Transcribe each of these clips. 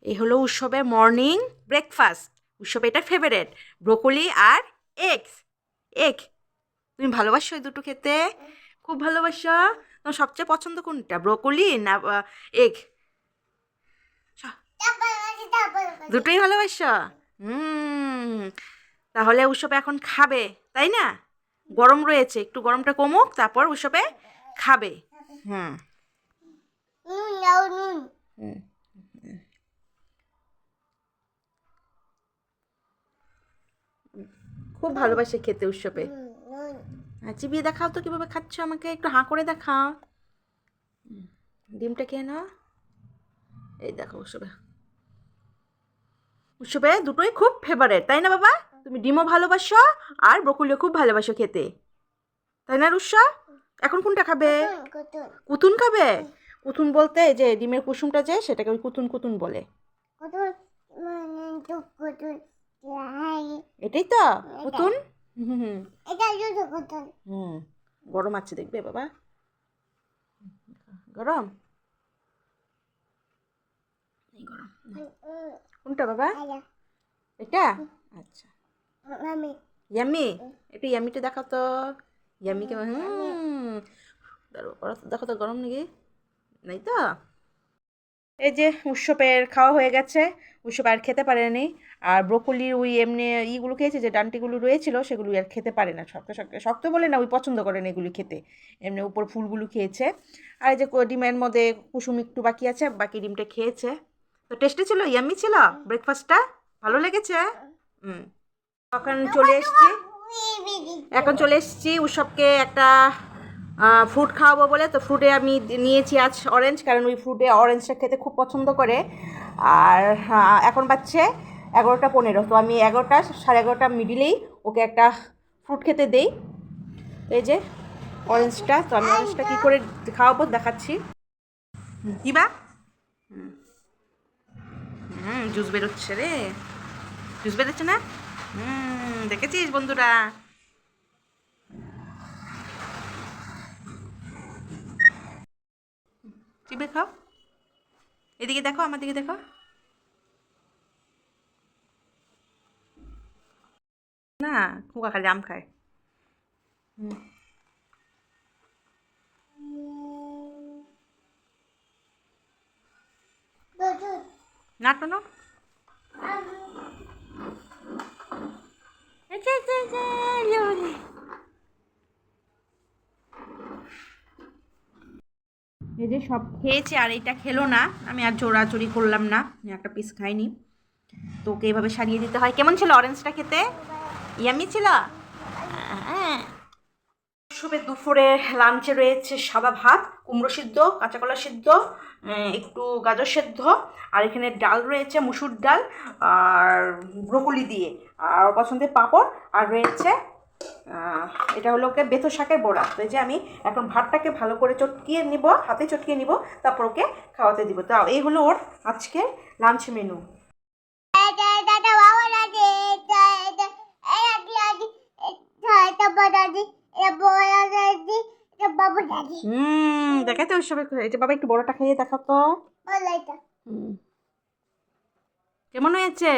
এই হলো উৎসবের মর্নিং ব্রেকফাস্ট। উৎসব এটা ফেভারেট, ব্রোকলি আর এগস। এগ, তুমি ভালোবাসো এই দুটো খেতে? খুব ভালোবাসো? তোমার সবচেয়ে পছন্দ কোনটা, ব্রোকলি না এগ? দুটোই ভালোবাসো? হুম, তাহলে উৎসবে এখন খাবে, তাই না? গরম রয়েছে, একটু গরমটা কমুক, তারপর উৎসবে খাবে। হুম হুম। খুব ভালোবাসে খেতে উৎসবে। চিবিয়ে দেখাও তো কিভাবে খাচ্ছ, আমাকে একটু হাঁ করে দেখাও। ডিমটা খেয়ে নাও। এই দেখো, উৎসবে উৎসবে দুটোই খুব ফেভারেট, তাই না বাবা? তুমি ডিমও ভালোবাসো আর ব্রকুলিও খুব ভালোবাসো খেতে, তাই না রুষা? এখন কোনটা খাবে? কুতুন খাবে? কুতুন বলতে এই যে ডিমের কুসুমটা, যে সেটাকে ওই কুতুন কুতুন বলে। এটাই তো কুতুন। হুম হুম হুম। গরম আছে দেখবে বাবা, গরম। এই গরম। কোনটা বাবা? এটা? আচ্ছা, ইয়ামি। একটু ইয়ামিটা দেখাও তো। ইয়ামি কেমন? দেখো তো গরম নাকি, নাই তো? এই যে উৎসবের খাওয়া হয়ে গেছে, উৎসব আর খেতে পারেনি। আর ব্রোকলির ওই এমনি ইগুলো খেয়েছে, যে ডান্টিগুলো রয়েছিল সেগুলো আর খেতে পারে না, শক্ত শক্ত শক্ত বলে না, ওই পছন্দ করে না এগুলি খেতে, এমনি উপর ফুলগুলো খেয়েছে। আর এই যে ডিমের মধ্যে কুসুম একটু বাকি আছে, বাকি ডিমটা খেয়েছে। তো টেস্টি ছিল, ইয়াম্মি ছিল ব্রেকফাস্টটা, ভালো লেগেছে। হুম। এখন চলে এসেছি উৎসবকে একটা ফ্রুট খাওয়াবো বলে। তো ফ্রুটে আমি নিয়েছি আজ অরেঞ্জ, কারণ ওই ফ্রুটে অরেঞ্জটা খেতে খুব পছন্দ করে। আর এখন বাজছে 11টা 15। তো আমি 11টা 11:30 মিডিলেই ওকে একটা ফ্রুট খেতে দেই। এই যে অরেঞ্জটা, তো আমি অরেঞ্জটা কী করে খাওয়াবো দেখাচ্ছি। দিবা? জুস বেরোচ্ছে রে, জুস বেরোচ্ছে না? দেখেছিস বন্ধুরা? চিবে খাও, এদিকে দেখো, আমার দিকে দেখো। না, খোকা খালি আম খায়। না তো না। এই যে সব খেয়েছে আর এইটা খেলো না, আমি আর জোরাজুরি করলাম না, আমি একটা পিস খাইনি। তো ওকে এইভাবে সারিয়ে দিতে হয়। কেমন ছিল অরেঞ্জটা খেতে? ইয়ামি ছিল? হ্যাঁ। উৎসবে দুপুরে লাঞ্চে রয়েছে সাদা ভাত, কুমড়ো সিদ্ধ, কাঁচা কলা সিদ্ধ, একটু গাজর সেদ্ধ, আর এখানে ডাল রয়েছে মুসুর ডাল আর ব্রোকলি দিয়ে, আর পছন্দের পাঁপড়, আর রয়েছে এটা হলো ওকে বেথো শাকের বড়া। তো এই যে আমি এখন ভাতটাকে ভালো করে চটকিয়ে নিব, হাতে চটকিয়ে নিব, তারপর ওকে খাওয়াতে দিব। তো এই হলো ওর আজকে লাঞ্চ মেনু। দেখাতে ওর সবাই, এই যে বাবা একটু বড়টা খাইয়ে দেখাও তো। হুম, কেমন হয়েছে?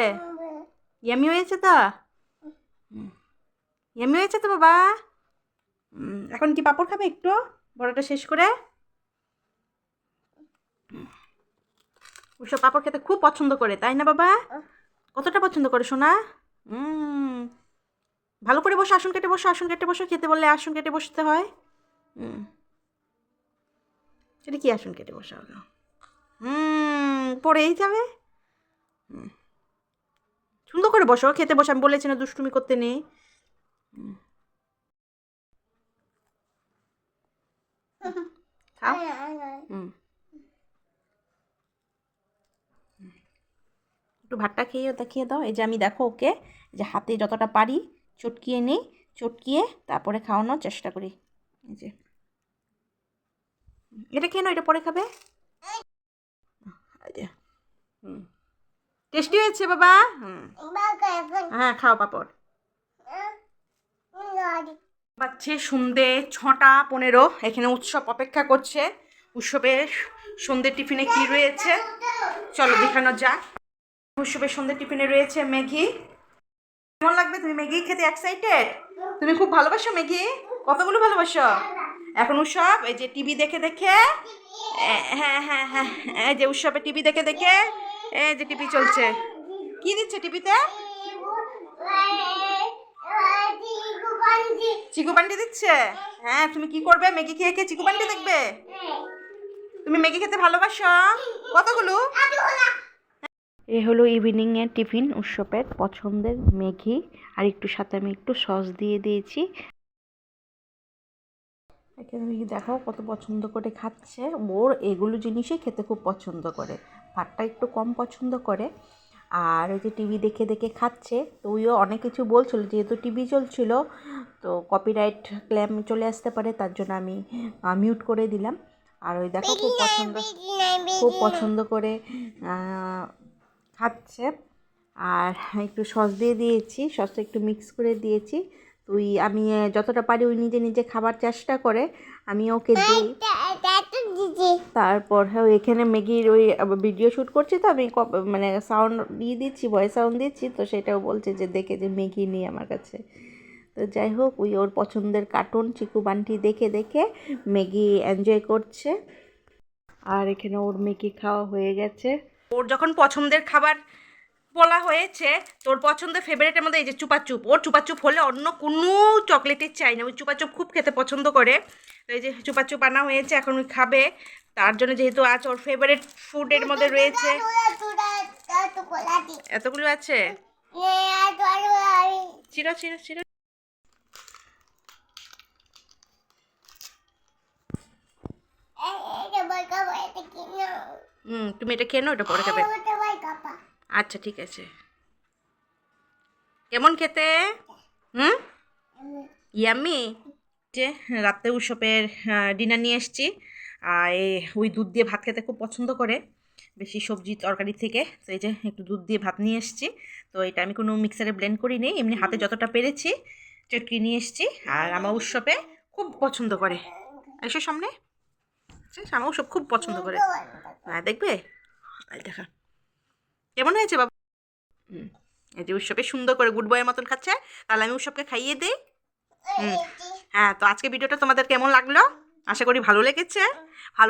ইয়ামি হয়েছে তো? ইয়ামি হয়েছে তো বাবা? এখন কি পাঁপড় খাবে একটু, বড়টা শেষ করে? ওসব পাঁপড় খেতে খুব পছন্দ করে, তাই না বাবা? কতটা পছন্দ করে সোনা? ভালো করে বসো, আসন কেটে বসো, আসন কেটে বসো, খেতে বললে আসন কেটে বসতে হয়। এটা কি আসন কেটে বসা হলো? পড়েই যাবে। সুন্দর করে বসো, খেতে বসো, আমি বলেছি না দুষ্টুমি করতে নেই। খাও। একটু ভাতটা খেয়ে দেখিয়ে দাও। এই যে আমি দেখো ওকে, যে হাতে যতটা পারি চটকিয়ে নিই, চটকিয়ে তারপরে খাওয়ানোর চেষ্টা করি। এই যে এটা খেয়ে নাও, এটা পরে খাবে। এই যে টেস্টি হয়েছে বাবা। হ্যাঁ, খাও পাপড়। বাজছে সন্ধে 6টা 15। এখানে উৎসব অপেক্ষা করছে। উৎসবের সন্ধ্যের টিফিনে কি রয়েছে চলো দেখানো যাক। উৎসবের সন্ধ্যের টিফিনে রয়েছে ম্যাগি। কেমন লাগবে? তুমি ম্যাগি খেতে এক্সাইটেড? তুমি খুব ভালোবাসো ম্যাগি? কতগুলো ভালোবাসো? এখন উৎসব এই যে টিভি দেখে দেখে, হ্যাঁ হ্যাঁ হ্যাঁ, এই যে উৎসবে টিভি দেখে দেখে, এই যে টিভি চলছে। কি দিচ্ছে টিভিতে? চিকু বান্টি দিচ্ছে। হ্যাঁ, তুমি কি করবে? ম্যাগি খেয়ে খেয়ে চিকু বান্টি দেখবে? তুমি ম্যাগি খেতে ভালোবাসো? কতগুলো? এ হলো ইভিনিংয়ের টিফিন, উৎসবের পছন্দের ম্যাগি, আর একটু সাথে আমি একটু সস দিয়ে দিয়েছি। এখানে দেখো কত পছন্দ করে খাচ্ছে। ওর এগুলো জিনিসই খেতে খুব পছন্দ করে, ভাতটা একটু কম পছন্দ করে। আর ওই যে টিভি দেখে দেখে খাচ্ছে, তো ওইও অনেক কিছু বলছিল, যেহেতু টিভি চলছিল তো কপিরাইট ক্লেম চলে আসতে পারে, তার জন্য আমি মিউট করে দিলাম। আর ওই দেখো খুব পছন্দ করে খাচ্ছে। আর একটু সস দিয়ে দিয়েছি, সসটা একটু মিক্স করে দিয়েছি। তো আমি যতটা পারি ওই নিজে নিজে খাবার চেষ্টা করে, আমি ওকে দিই। তারপর হ্যাঁ, এখানে ম্যাগির ওই ভিডিও শ্যুট করছি, তো আমি মানে সাউন্ড দিয়ে দিচ্ছি, ভয়েস সাউন্ড দিচ্ছি, তো সেটাও বলছে যে দেখে যে ম্যাগি নেই আমার কাছে। তো যাই হোক, ওই ওর পছন্দের কার্টুন চিকু বান্টি দেখে দেখে ম্যাগি এনজয় করছে। আর এখানে ওর ম্যাগি খাওয়া হয়ে গেছে। ওর যখন পছন্দের খাবার বলা হয়েছে, তোর পছন্দের ফেভারিটের মধ্যে এই যে চুপাচুপ, ওর চুপাচুপ হলে অন্য কোনো চকলেটের চাই না, ওই চুপাচুপ খুব খেতে পছন্দ করে। তো এই যে চুপাচুপ আনা হয়েছে, এখন ওই খাবে। তার জন্য যেহেতু আজ ওর ফেভারিট ফুডের মধ্যে রয়েছে, এতগুলো আছে, চিরা চিরা চিরা। তুমি এটা খেয়ে নাও, এটা পরে খাবে। আচ্ছা ঠিক আছে। কেমন খেতে? ইয়াম্মি। যে রাতে উৎসবের ডিনার নিয়ে এসেছি। ওই দুধ দিয়ে ভাত খেতে খুব পছন্দ করে, বেশি সবজি তরকারি থেকে। তো এই যে একটু দুধ দিয়ে ভাত নিয়ে এসেছি। তো এটা আমি কোনো মিক্সারে ব্লেন্ড করি নি, এমনি হাতে যতটা পেরেছি চটকি নিয়ে এসেছি। আর আমার উৎসবে খুব পছন্দ করে। এসো সামনে, আমার উৎসব খুব পছন্দ করে। হ্যাঁ দেখবে, দেখা কেমন হয়েছে বাবা। এই যে উৎসবে সুন্দর করে গুড বয়ের মতন খাচ্ছে, তাহলে আমি উৎসবকে খাইয়ে দিই। হ্যাঁ, তো আজকে ভিডিওটা তোমাদের কেমন লাগলো? আশা করি ভালো লেগেছে। ভালো